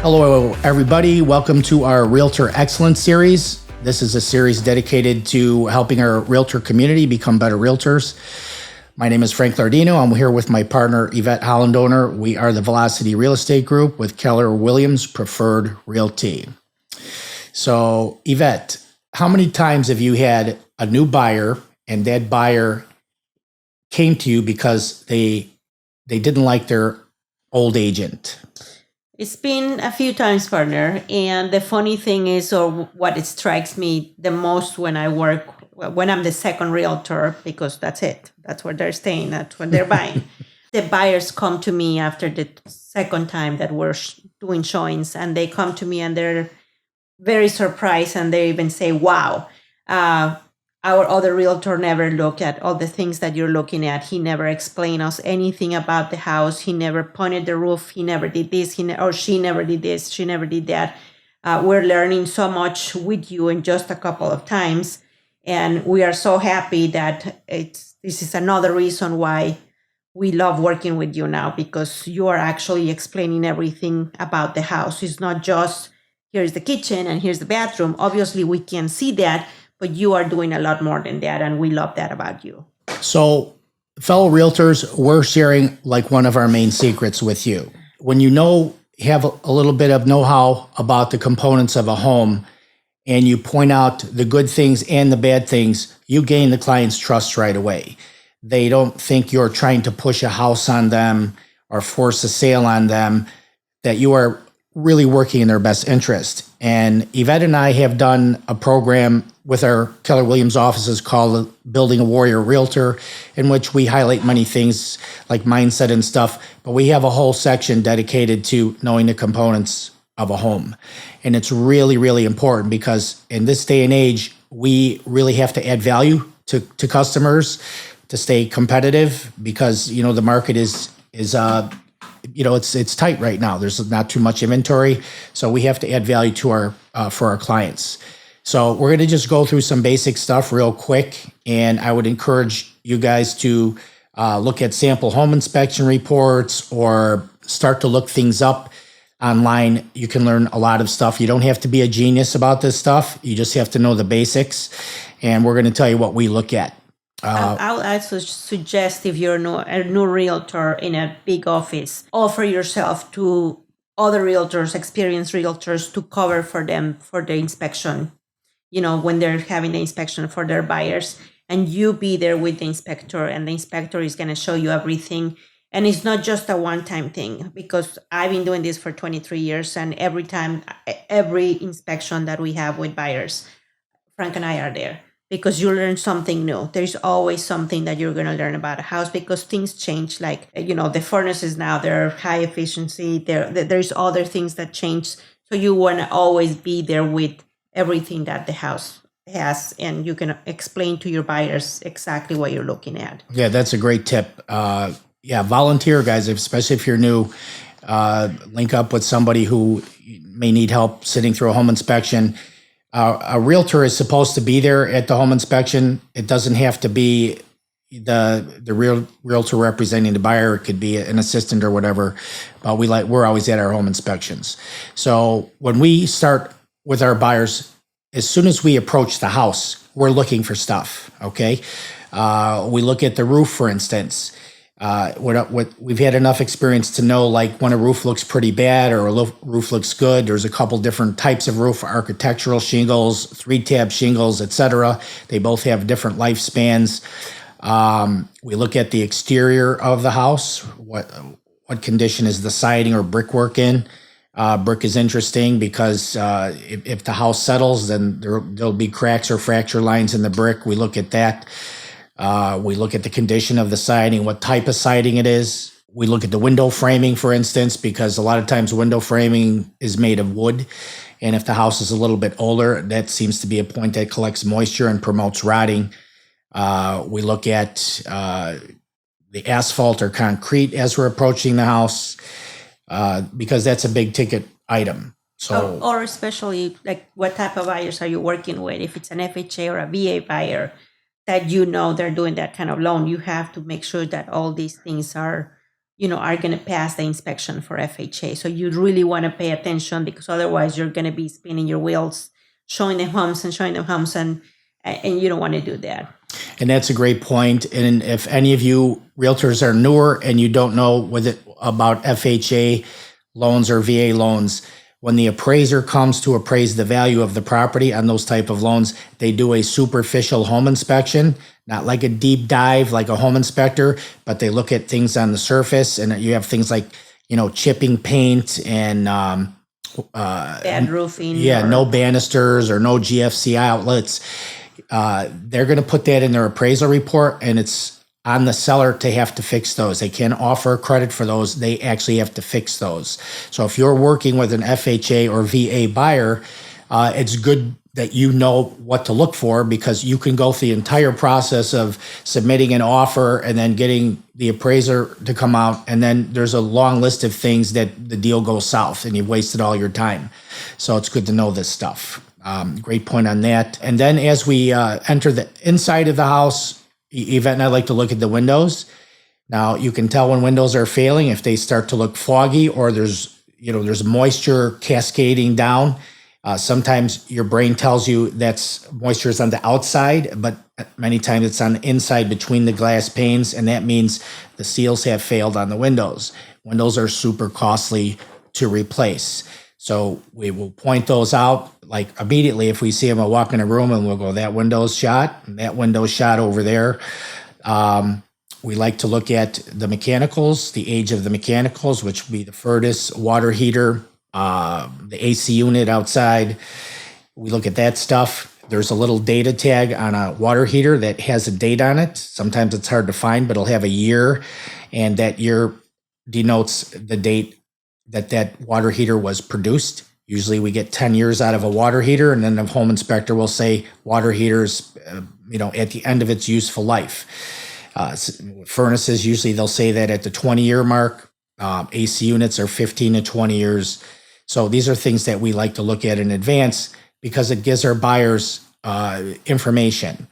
Hello, everybody. Welcome to our Realtor Excellence Series. This is a series dedicated to helping our realtor community become better realtors. My name is Frank Lardino. I'm here with my partner, Yvette Hollandoner. We are the Velocity Real Estate Group with Keller Williams Preferred Realty. So, Yvette, how many times have you had a new buyer and that buyer came to you because they didn't like their old agent? It's been a few times, partner. And the funny thing is, or what it strikes me the most when I'm the second realtor, because that's it. That's where they're staying. That's when they're buying. The buyers come to me after the second time that we're doing showings, and they come to me and they're very surprised, and they even say, wow, our other realtor never looked at all the things that you're looking at. He never explained us anything about the house. He never pointed the roof. He never did this. Or she never did this. She never did that. We're learning so much with you in just a couple of times. And we are so happy that this is another reason why we love working with you now, because you are actually explaining everything about the house. It's not just, here's the kitchen and here's the bathroom. Obviously, we can see that, but you are doing a lot more than that, and we love that about you. So, fellow realtors, we're sharing like one of our main secrets with you. When you have a little bit of know-how about the components of a home, and you point out the good things and the bad things, you gain the client's trust right away. They don't think you're trying to push a house on them or force a sale on them, that you are really working in their best interest. And Yvette and I have done a program with our Keller Williams offices called Building a Warrior Realtor, in which we highlight many things like mindset and stuff, but we have a whole section dedicated to knowing the components of a home. And it's really, really important, because in this day and age, we really have to add value to customers to stay competitive, because, the market is it's tight right now. There's not too much inventory. So we have to add value to for our clients. So we're going to just go through some basic stuff real quick. And I would encourage you guys to look at sample home inspection reports or start to look things up online. You can learn a lot of stuff. You don't have to be a genius about this stuff. You just have to know the basics. And we're going to tell you what we look at. I'll also suggest, if you're a new realtor in a big office, offer yourself to other realtors, experienced realtors, to cover for them for the inspection, when they're having the inspection for their buyers, and you be there with the inspector, and the inspector is going to show you everything. And it's not just a one-time thing, because I've been doing this for 23 years, and every inspection that we have with buyers, Frank and I are there, because you learn something new. There's always something that you're going to learn about a house, because things change. Like, the furnaces now, they're high efficiency. There's other things that change. So you want to always be there with everything that the house has, and you can explain to your buyers exactly what you're looking at. Yeah, that's a great tip. Volunteer, guys, especially if you're new. Link up with somebody who may need help sitting through a home inspection. A realtor is supposed to be there at the home inspection. It doesn't have to be the real realtor representing the buyer. It could be an assistant or whatever. But we're always at our home inspections. So when we start with our buyers, as soon as we approach the house, we're looking for stuff. Okay, we look at the roof, for instance. What we've had enough experience to know, like when a roof looks pretty bad or a roof looks good. There's a couple different types of roof: architectural shingles, 3-tab shingles, etc. They both have different lifespans. We look at the exterior of the house. What condition is the siding or brickwork in? Brick is interesting because if the house settles, then there'll be cracks or fracture lines in the brick. We look at that. We look at the condition of the siding, what type of siding it is. We look at the window framing, for instance, because a lot of times window framing is made of wood. And if the house is a little bit older, that seems to be a point that collects moisture and promotes rotting. We look at the asphalt or concrete as we're approaching the house, because that's a big ticket item. So, or especially, like, what type of buyers are you working with? If it's an FHA or a VA buyer, that they're doing that kind of loan, you have to make sure that all these things are are going to pass the inspection for FHA. So you really want to pay attention, because otherwise you're going to be spinning your wheels, showing them homes, and you don't want to do that. And that's a great point. And if any of you realtors are newer and you don't know about FHA loans or VA loans, when the appraiser comes to appraise the value of the property on those type of loans, they do a superficial home inspection, not like a deep dive like a home inspector, but they look at things on the surface, and you have things like, chipping paint and Bad roofing. no banisters or no GFC outlets. They're going to put that in their appraisal report, and it's on the seller to have to fix those. They can't offer credit for those. They actually have to fix those. So if you're working with an FHA or VA buyer, it's good that you know what to look for, because you can go through the entire process of submitting an offer and then getting the appraiser to come out, and then there's a long list of things that the deal goes south and you've wasted all your time. So it's good to know this stuff. Great point on that. And then as we enter the inside of the house, Yvette and I like to look at the windows. Now you can tell when windows are failing if they start to look foggy, or there's moisture cascading down. Sometimes your brain tells you that's moisture is on the outside, but many times it's on the inside between the glass panes, and that means the seals have failed on the windows. Windows are super costly to replace. So we will point those out like immediately if we see them. We'll walk in a room and we'll go, that window's shot, and that window's shot over there. We like to look at the mechanicals, the age of the mechanicals, which would be the furnace, water heater, the AC unit outside. We look at that stuff. There's a little data tag on a water heater that has a date on it. Sometimes it's hard to find, but it'll have a year, and that year denotes the date that water heater was produced. Usually we get 10 years out of a water heater, and then the home inspector will say water heaters, at the end of its useful life. Furnaces, usually they'll say that at the 20-year mark. AC units are 15 to 20 years. So these are things that we like to look at in advance, because it gives our buyers information.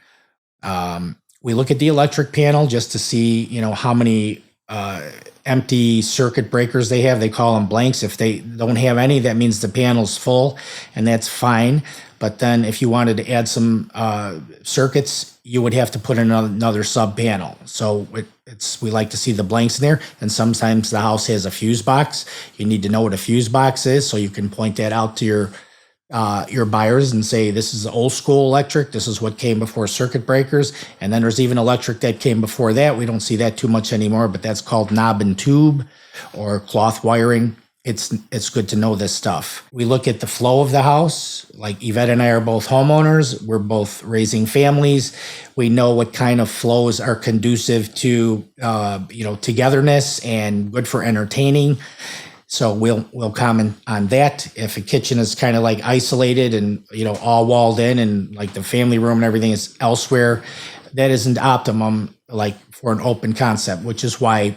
We look at the electric panel just to see, how many empty circuit breakers they have. They call them blanks. If they don't have any, that means the panel's full, and that's fine. But then if you wanted to add some circuits, you would have to put in another sub panel. So we like to see the blanks in there. And sometimes the house has a fuse box. You need to know what a fuse box is, so you can point that out to your buyers and say, this is old school electric. This is what came before circuit breakers. And then there's even electric that came before that. We don't see that too much anymore, but that's called knob and tube or cloth wiring. It's good to know this stuff. We look at the flow of the house. Like Yvette and I are both homeowners. We're both raising families. We know what kind of flows are conducive to togetherness and good for entertaining. So we'll comment on that. If a kitchen is kind of like isolated and all walled in, and like the family room and everything is elsewhere, that isn't optimum like for an open concept, which is why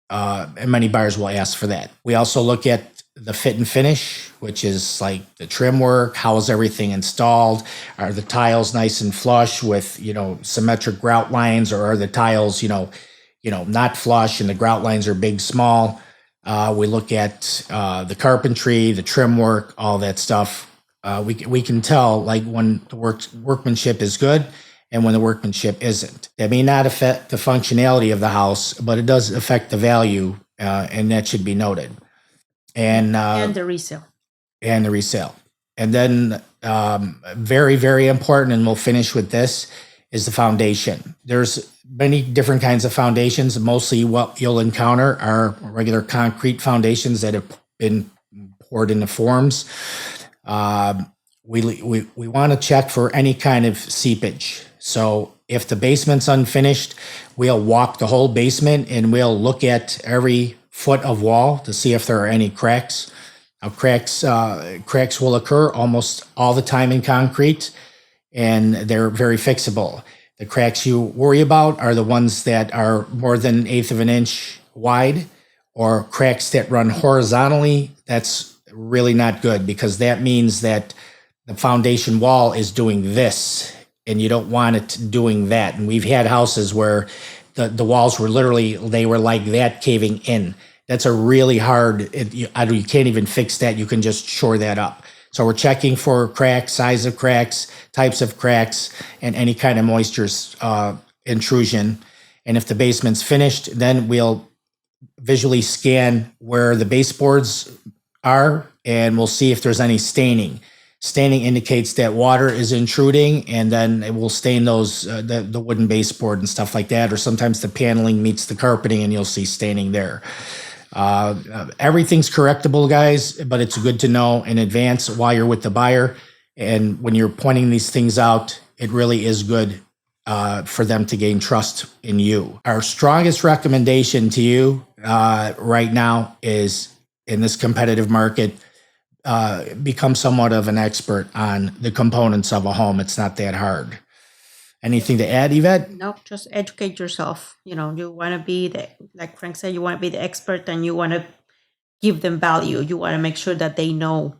and many buyers will ask for that. We also look at the fit and finish, which is like the trim work. How is everything installed? Are the tiles nice and flush with symmetric grout lines, or are the tiles not flush and the grout lines are big, small? We look at the carpentry, the trim work, all that stuff. We can tell like when the workmanship is good and when the workmanship isn't. That may not affect the functionality of the house, but it does affect the value, and that should be noted. And the resale. And the resale. And then very, very important, and we'll finish with this, is the foundation. There's many different kinds of foundations. Mostly what you'll encounter are regular concrete foundations that have been poured into forms. We want to check for any kind of seepage. So if the basement's unfinished, we'll walk the whole basement and we'll look at every foot of wall to see if there are any cracks. Now, cracks will occur almost all the time in concrete, and they're very fixable. The cracks you worry about are the ones that are more than 1/8 of an inch wide, or cracks that run horizontally. That's really not good, because that means that the foundation wall is doing this, and you don't want it doing that. And we've had houses where the walls were literally, they were like that, caving in. That's a really hard, you can't even fix that. You can just shore that up. So we're checking for cracks, size of cracks, types of cracks, and any kind of moisture intrusion. And if the basement's finished, then we'll visually scan where the baseboards are, and we'll see if there's any staining. Staining indicates that water is intruding, and then it will stain those the wooden baseboard and stuff like that. Or sometimes the paneling meets the carpeting, and you'll see staining there. Everything's correctable, guys, but it's good to know in advance while you're with the buyer. And when you're pointing these things out, it really is good for them to gain trust in you. Our strongest recommendation to you right now is, in this competitive market, become somewhat of an expert on the components of a home. It's not that hard. Anything to add, Yvette? No, just educate yourself. You want to be like Frank said, you want to be the expert, and you want to give them value. You want to make sure that they know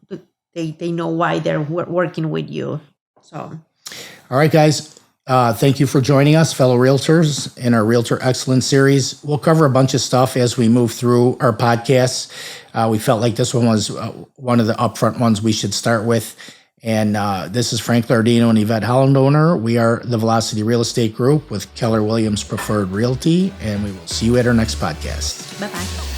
why they're working with you. So, all right, guys. Thank you for joining us, fellow realtors, in our Realtor Excellence Series. We'll cover a bunch of stuff as we move through our podcasts. We felt like this one was one of the upfront ones we should start with. And this is Frank Lardino and Yvette Hollandoner. We are the Velocity Real Estate Group with Keller Williams Preferred Realty, and we will see you at our next podcast. Bye-bye.